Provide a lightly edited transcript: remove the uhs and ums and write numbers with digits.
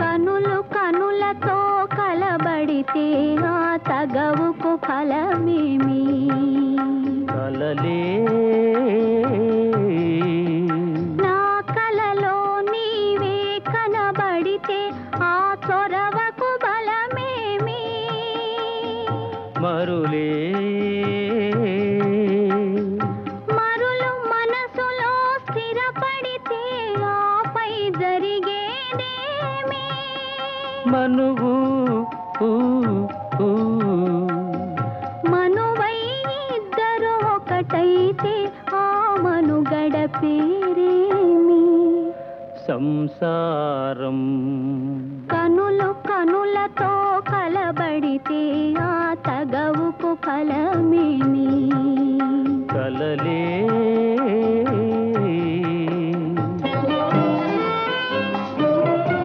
కనులు కనులతో కలబడితే ఆ తగవుకు ఫలమేమి? కలలే నా కలలో నీవే కనబడితే ఆ చొరవకు బలమేమి? మరులే మరులు మనసులో స్థిరపడితే ఆపై జరిగేదేమి? మనువు మనువై ఇద్దరు ఒకటైతే ఆ మనుగడ పేరేమి? సంసారం